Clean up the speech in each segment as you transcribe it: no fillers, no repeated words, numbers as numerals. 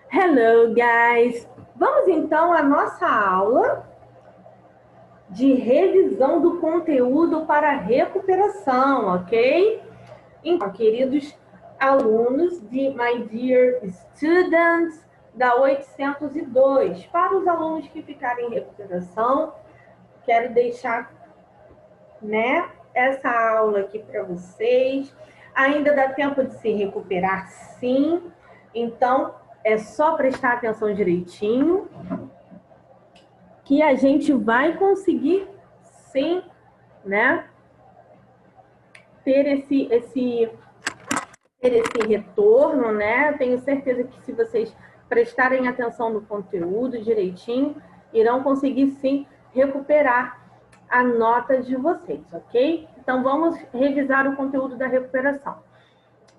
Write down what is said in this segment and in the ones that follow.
Hello, guys! Vamos então à nossa aula de revisão do conteúdo para recuperação, ok? Então, queridos alunos de My Dear Students da 802, para os alunos que ficarem em recuperação, quero deixar, essa aula aqui para vocês. Ainda dá tempo de se recuperar, sim. Então, é só prestar atenção direitinho que a gente vai conseguir, sim, ter esse retorno, Tenho certeza que se vocês prestarem atenção no conteúdo direitinho, irão conseguir, sim, recuperar a nota de vocês, ok? Então, vamos revisar o conteúdo da recuperação.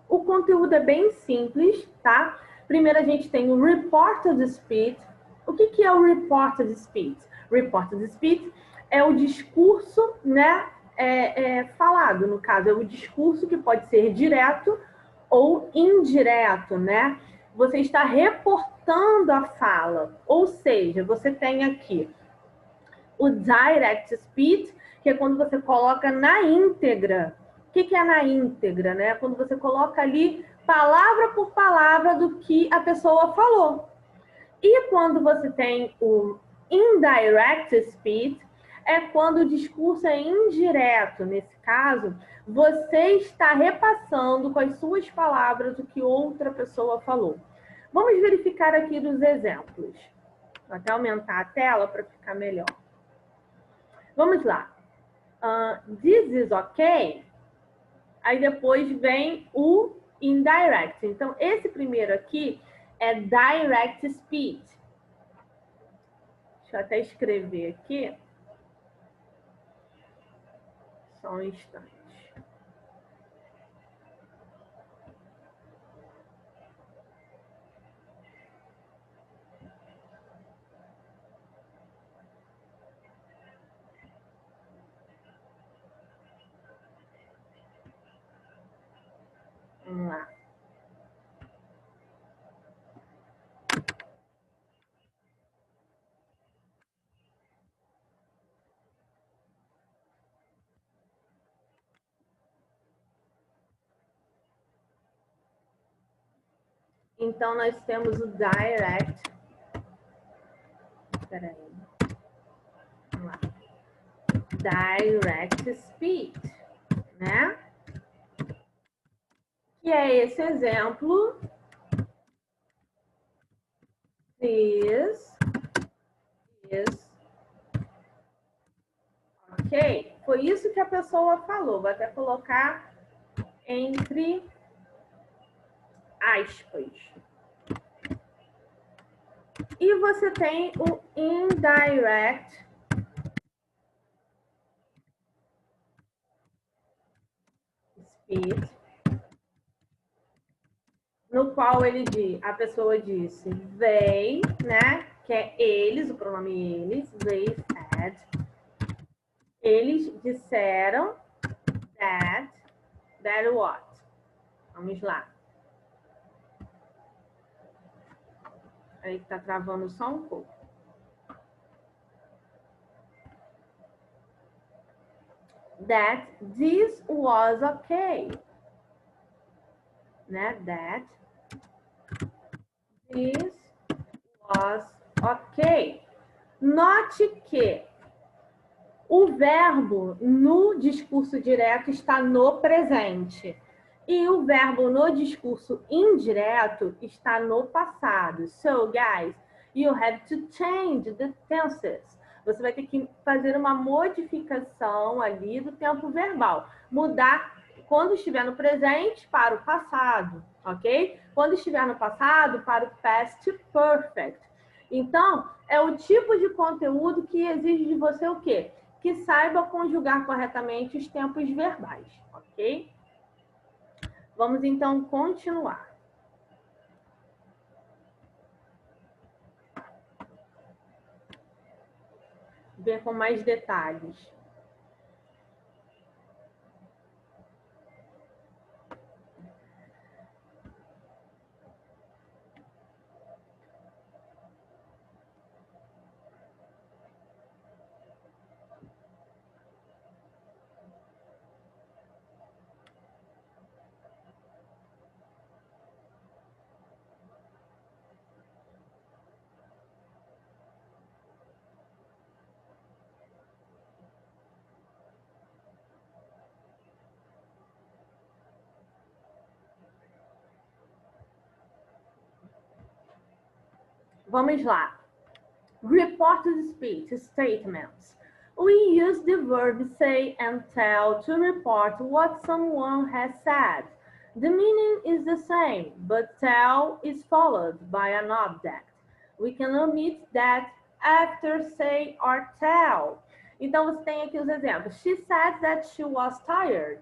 O conteúdo é bem simples, tá? Primeiro, a gente tem o Reported Speech. O que é o Reported Speech? Reported Speech é o discurso, falado, no caso, é o discurso que pode ser direto ou indireto, Você está reportando a fala, ou seja, você tem aqui o Direct Speech, que é quando você coloca na íntegra. O que é na íntegra, Quando você coloca ali palavra por palavra do que a pessoa falou. E quando você tem o Indirect Speech, é quando o discurso é indireto. Nesse caso, você está repassando com as suas palavras o que outra pessoa falou. Vamos verificar aqui dos exemplos. Vou até aumentar a tela para ficar melhor. Vamos lá. This is okay. Aí depois vem o indirect. Então, esse primeiro aqui é direct speech. Deixa eu até escrever aqui. Só um instante. Vamos lá. Então, nós temos o direct. Espera aí. Vamos lá. Direct speech, Que é esse exemplo. This is ok. Foi isso que a pessoa falou. Vou até colocar entre aspas. E você tem o indirect speech, no qual a pessoa disse they, que é eles, o pronome eles, they said. Eles disseram that what? Vamos lá. Aí tá travando só um pouco. That this was okay. That this was okay. Note que o verbo no discurso direto está no presente. E o verbo no discurso indireto está no passado. So, guys, you have to change the tenses. Você vai ter que fazer uma modificação ali do tempo verbal. Mudar quando estiver no presente para o passado, ok? Quando estiver no passado, para o past perfect. Então, é o tipo de conteúdo que exige de você o quê? Que saiba conjugar corretamente os tempos verbais, ok? Vamos, então, continuar. Ver com mais detalhes. Vamos lá. Reported speech statements. We use the verb say and tell to report what someone has said. The meaning is the same, but tell is followed by an object. We can omit that after say or tell. Então, você tem aqui os exemplos. She said that she was tired.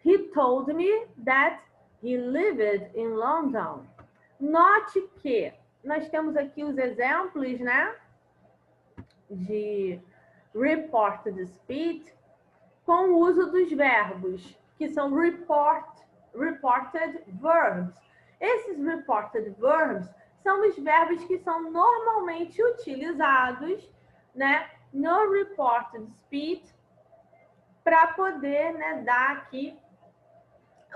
He told me that he lived in London. Note que nós temos aqui os exemplos, né, de reported speech com o uso dos verbos, que são reported verbs. Esses reported verbs são os verbos que são normalmente utilizados, né, no reported speech para poder, né, dar aqui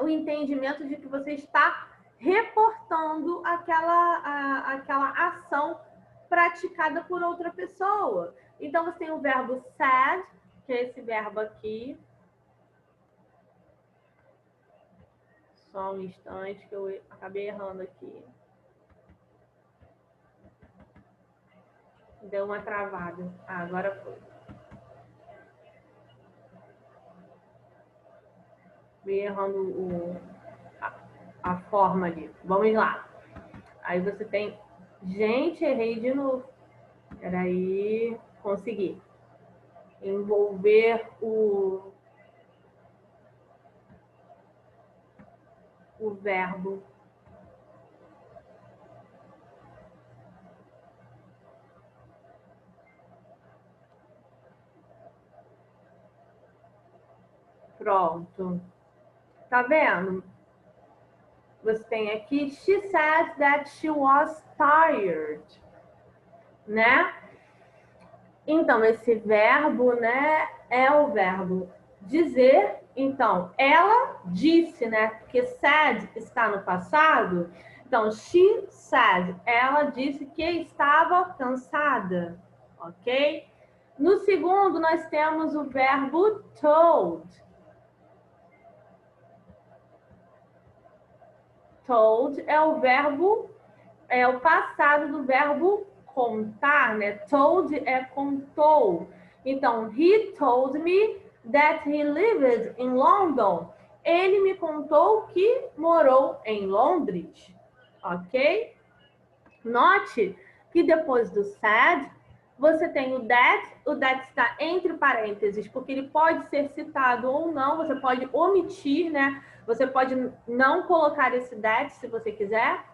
o entendimento de que você está reportando aquela ação praticada por outra pessoa. Então, você tem o verbo said, que é esse verbo aqui. Só um instante que eu acabei errando aqui. Deu uma travada. Ah, agora foi. Fui errando a forma ali. Vamos lá. Aí você tem... Gente, errei de novo. Peraí. Consegui. Envolver o verbo. Pronto. Tá vendo? Você tem aqui, she said that she was tired, né? Então, esse verbo, né, é o verbo dizer. Então, ela disse, né? Porque said está no passado. Então, she said, ela disse que estava cansada, ok? No segundo, nós temos o verbo told. Told é o verbo, é o passado do verbo contar, né? Told é contou. Então, he told me that he lived in London. Ele me contou que morou em Londres, ok? Note que depois do said, você tem o that está entre parênteses, porque ele pode ser citado ou não, você pode omitir, né? Você pode não colocar esse that se você quiser.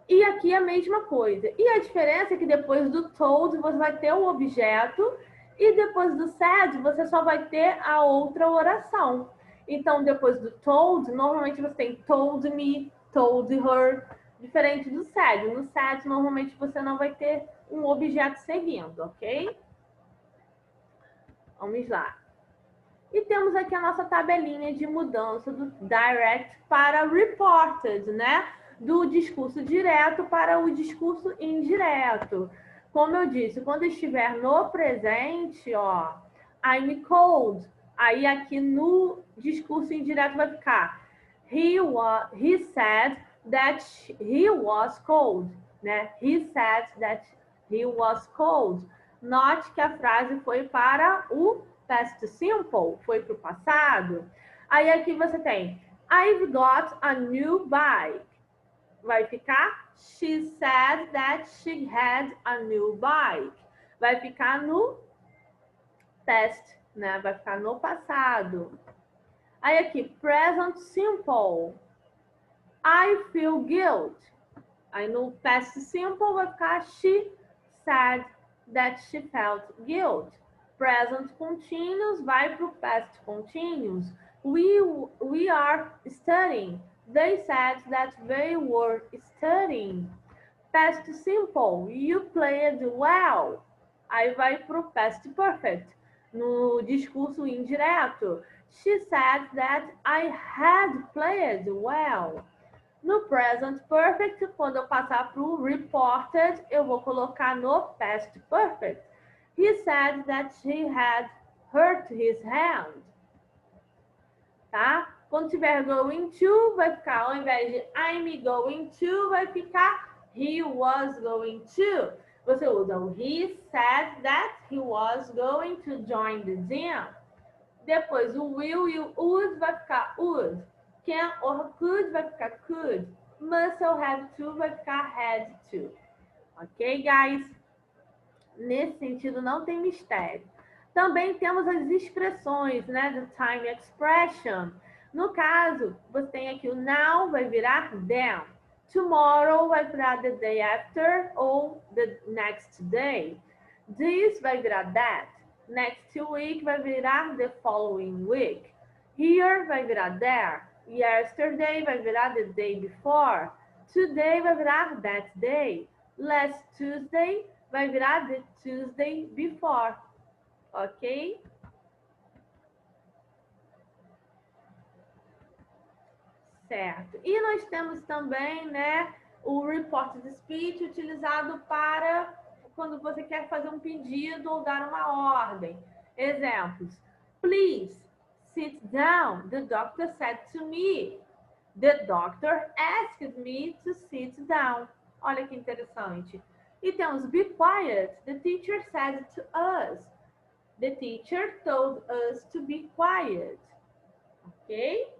E aqui a mesma coisa. E a diferença é que depois do told você vai ter o objeto e depois do said você só vai ter a outra oração. Então, depois do told, normalmente você tem told me, told her, diferente do said. No said, normalmente você não vai ter um objeto seguindo, ok? Vamos lá. E temos aqui a nossa tabelinha de mudança do direct para reported, né? Do discurso direto para o discurso indireto. Como eu disse, quando estiver no presente, ó, I'm cold. Aí aqui no discurso indireto vai ficar he said that he was cold, né? He said that he was cold. Note que a frase foi para o past simple, foi para o passado. Aí aqui você tem I've got a new bike. Vai ficar she said that she had a new bike. Vai ficar no past, né? Vai ficar no passado. Aí aqui, present simple. I feel guilt. Aí no past simple vai ficar she said that she felt guilt. Present continuous vai para o past continuous. We are studying. They said that they were studying. Past simple, you played well. Aí vai para o past perfect. No discurso indireto, she said that I had played well. No present perfect, quando eu passar para o reported, eu vou colocar no past perfect. He said that he had hurt his hand. Tá? Quando tiver going to, vai ficar, ao invés de I'm going to, vai ficar He was going to. Você usa o he said that he was going to join the gym. Depois o will e o would vai ficar would. Can or could vai ficar could. Must or have to vai ficar had to. Ok, guys? Nesse sentido, não tem mistério. Também temos as expressões, né? The time expression. No caso, você tem aqui o now, vai virar then. Tomorrow vai virar the day after ou the next day. This vai virar that. Next week vai virar the following week. Here vai virar there. Yesterday vai virar the day before. Today vai virar that day. Last Tuesday vai virar the Tuesday before. Ok? Certo. E nós temos também, né, o reported speech utilizado para quando você quer fazer um pedido ou dar uma ordem. Exemplos. Please sit down. The doctor said to me. The doctor asked me to sit down. Olha que interessante. E temos be quiet. The teacher said to us. The teacher told us to be quiet. Ok?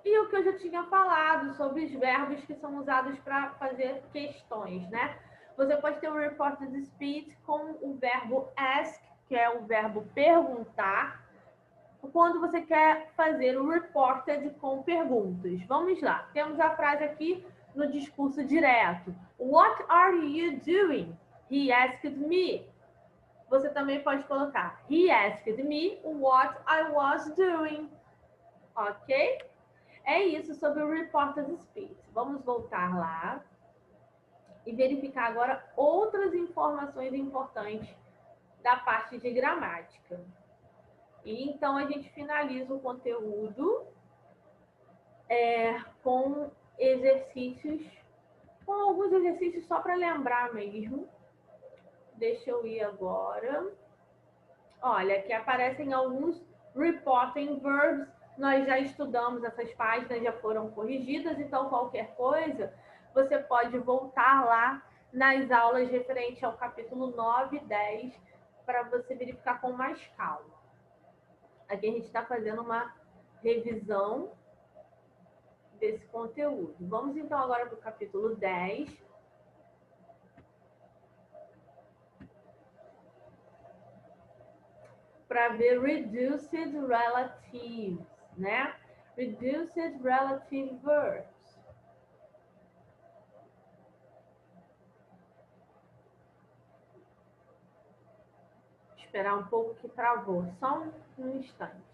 E o que eu já tinha falado sobre os verbos que são usados para fazer questões, né? Você pode ter o reported speech com o verbo ask, que é o verbo perguntar, quando você quer fazer o reported com perguntas. Vamos lá. Temos a frase aqui no discurso direto. What are you doing? He asked me. Você também pode colocar he asked me what I was doing. Ok? É isso sobre o reported speech. Vamos voltar lá e verificar agora outras informações importantes da parte de gramática. E então a gente finaliza o conteúdo com exercícios, com alguns exercícios só para lembrar mesmo. Deixa eu ir agora. Olha, aqui aparecem alguns reporting verbs. Nós já estudamos essas páginas, já foram corrigidas, então qualquer coisa, você pode voltar lá nas aulas referentes ao capítulo 9 e 10 para você verificar com mais calma. Aqui a gente está fazendo uma revisão desse conteúdo. Vamos então agora para o capítulo 10. Para ver reduced relatives, né? Reduced relative verbs. Esperar um pouco que travou, só um instante.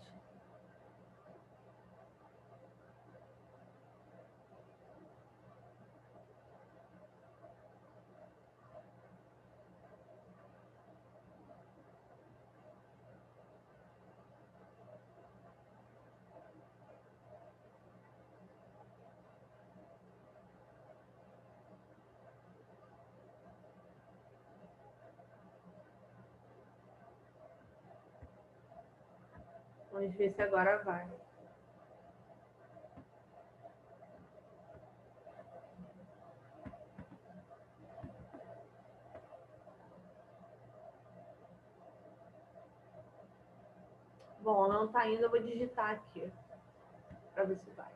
Vamos ver se agora vai. Bom, não está indo, eu vou digitar aqui para ver se vai.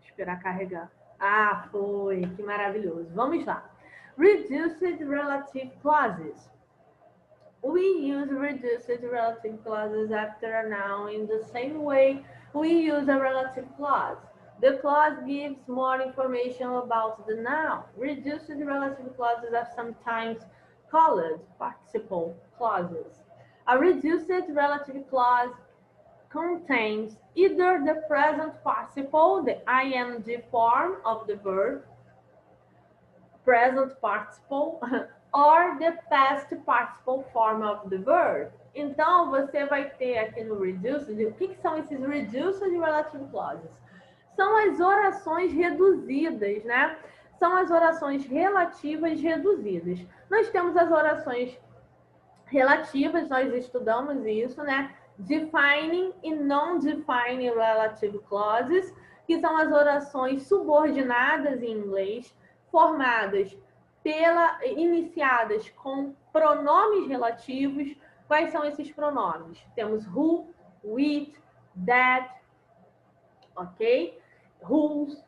Esperar carregar. Ah, foi. Que maravilhoso. Vamos lá. Reduced relative clauses. We use reduced relative clauses after a noun in the same way we use a relative clause. The clause gives more information about the noun. Reduced relative clauses are sometimes called participle clauses. A reduced relative clause contains either the present participle, the ing form of the verb, present participle, or the past participle form of the verb. Então, você vai ter aqui no reduced, o que são esses reduced relative clauses? São as orações reduzidas, né? são as orações relativas reduzidas. Nós temos as orações relativas, nós estudamos isso, né? Defining e non-defining relative clauses, que são as orações subordinadas em inglês, iniciadas com pronomes relativos. Quais são esses pronomes? Temos who, with, that, ok? Whose,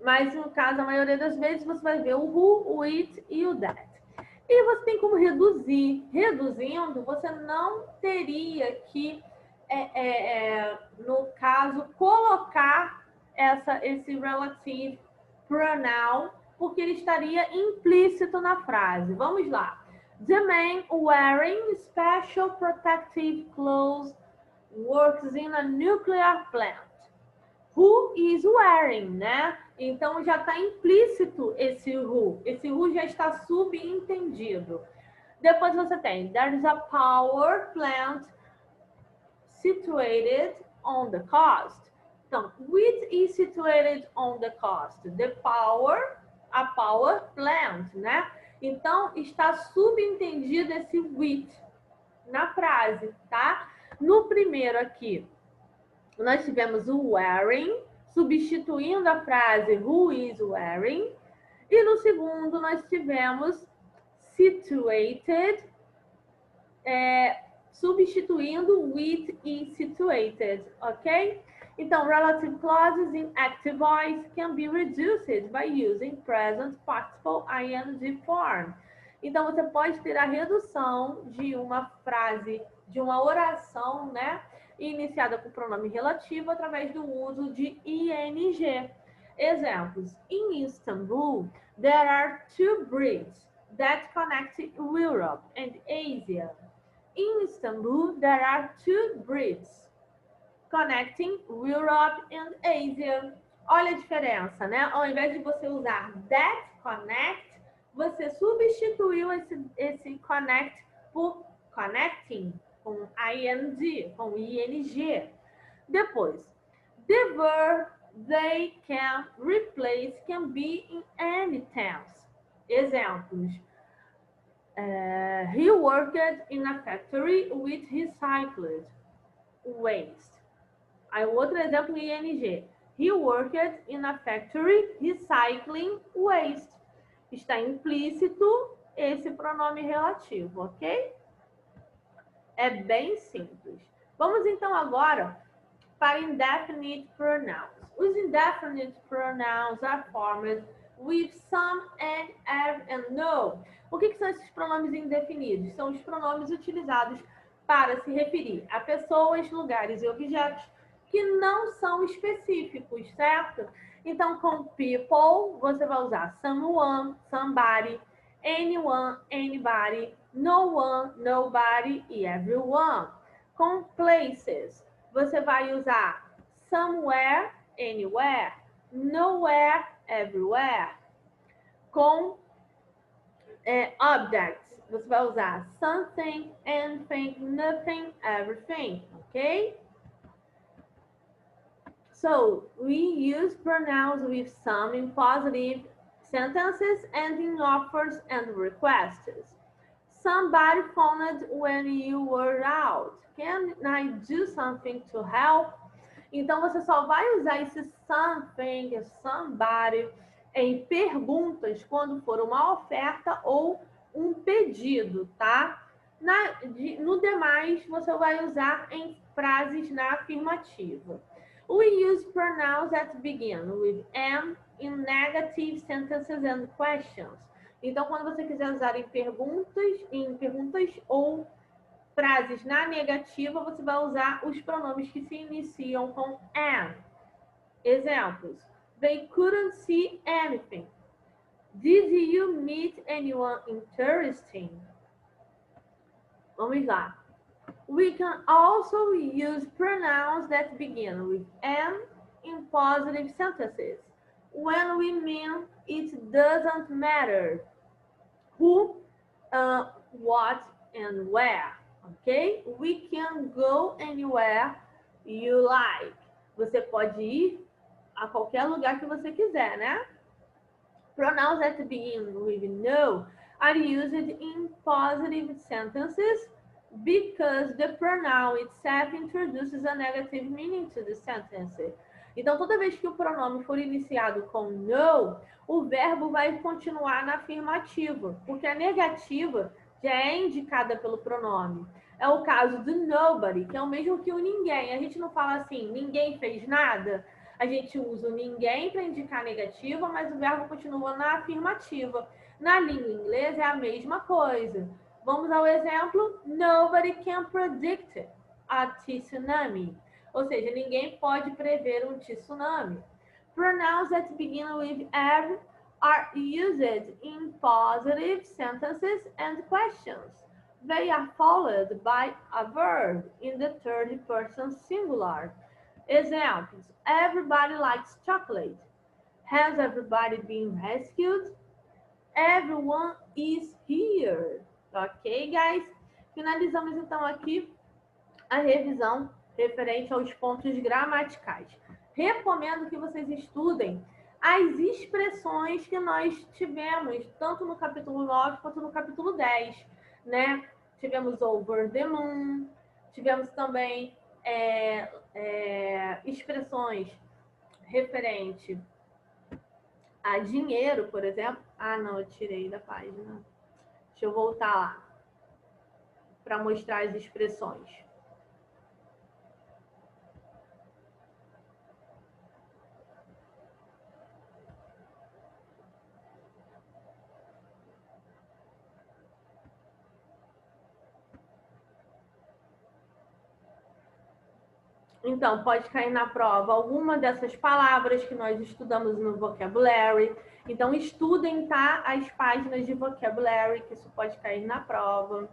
mas no caso, a maioria das vezes, você vai ver o who, o it e o that. E você tem como reduzir. Reduzindo, você não teria que, no caso, colocar esse relative pronoun, porque ele estaria implícito na frase. Vamos lá. The man wearing special protective clothes works in a nuclear plant. Who is wearing, né? Então já está implícito esse who. Esse who já está subentendido. Depois você tem there is a power plant situated on the coast. Então, which is situated on the coast? The power, a power plant, né? Então, está subentendido esse with na frase, tá? No primeiro aqui, nós tivemos o wearing, substituindo a frase who is wearing. E no segundo, nós tivemos situated, substituindo with e situated, ok? Então, relative clauses in active voice can be reduced by using present participle ing form. Então, você pode ter a redução de uma frase, de uma oração, né? Iniciada com pronome relativo através do uso de ing. Exemplos. In Istanbul, there are 2 bridges that connect Europe and Asia. In Istanbul, there are 2 bridges connecting Europe and Asia. Olha a diferença, né? Ao invés de você usar that connect, você substituiu esse connect por connecting, com ing, com ing. Depois, the verb they can replace can be in any tense. Exemplos. He worked in a factory with recycled waste. Aí outro exemplo em ing. He worked in a factory recycling waste. Está implícito esse pronome relativo, ok? É bem simples. Vamos então agora para indefinite pronouns. Os indefinite pronouns are formed with some, and no. O que são esses pronomes indefinidos? São os pronomes utilizados para se referir a pessoas, lugares e objetos que não são específicos, certo? Então, com people, você vai usar someone, somebody, anyone, anybody, no one, nobody e everyone. Com places, você vai usar somewhere, anywhere, nowhere, everywhere. Com objects, você vai usar something, anything, nothing, everything, ok? So, we use pronouns with some in positive sentences and in offers and requests. Somebody phoned when you were out. Can I do something to help? Então, você só vai usar esse something, somebody, em perguntas quando for uma oferta ou um pedido, tá? No demais, você vai usar em frases na afirmativa. We use pronouns that begin with am in negative sentences and questions. Então, quando você quiser usar em perguntas ou frases na negativa, você vai usar os pronomes que se iniciam com am. Exemplos. They couldn't see anything. Did you meet anyone interesting? Vamos lá. We can also use pronouns that begin with am in positive sentences when we mean it doesn't matter who, what, and where. Ok? We can go anywhere you like. Você pode ir a qualquer lugar que você quiser, né? Pronouns that begin with no are used in positive sentences because the pronoun itself introduces a negative meaning to the sentence. Então, toda vez que o pronome for iniciado com no, o verbo vai continuar na afirmativa, porque a negativa já é indicada pelo pronome. É o caso do nobody, que é o mesmo que o ninguém. A gente não fala assim, ninguém fez nada. A gente usa o ninguém para indicar negativa, mas o verbo continua na afirmativa. Na língua inglesa é a mesma coisa. Vamos ao exemplo, nobody can predict a tsunami. Ou seja, ninguém pode prever um tsunami. Pronouns that begin with "have" are used in positive sentences and questions. They are followed by a verb in the third person singular. Examples: everybody likes chocolate. Has everybody been rescued? Everyone is here. Ok, guys? Finalizamos então aqui a revisão referente aos pontos gramaticais. Recomendo que vocês estudem as expressões que nós tivemos, tanto no capítulo 9 quanto no capítulo 10, né? Tivemos over the moon, tivemos também expressões referente a dinheiro, por exemplo. Ah, não, eu tirei da página. Deixa eu voltar lá para mostrar as expressões. Então, pode cair na prova alguma dessas palavras que nós estudamos no vocabulary. Então, estudem, tá? As páginas de vocabulary, que isso pode cair na prova.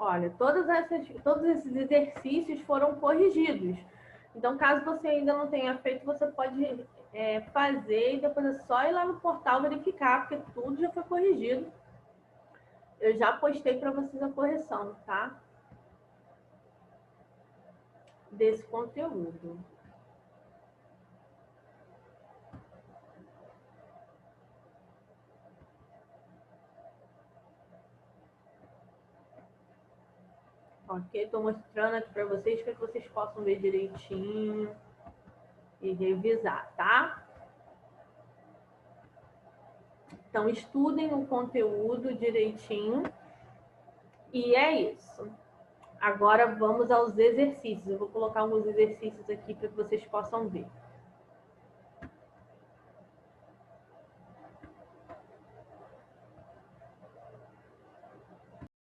Olha, todos esses exercícios foram corrigidos. Então, caso você ainda não tenha feito, você pode fazer e depois é só ir lá no portal verificar, porque tudo já foi corrigido. Eu já postei para vocês a correção, tá? Desse conteúdo. Ok? Estou mostrando aqui para vocês para que vocês possam ver direitinho e revisar, tá? Então, estudem o conteúdo direitinho. E é isso. Agora vamos aos exercícios. Eu vou colocar alguns exercícios aqui para que vocês possam ver.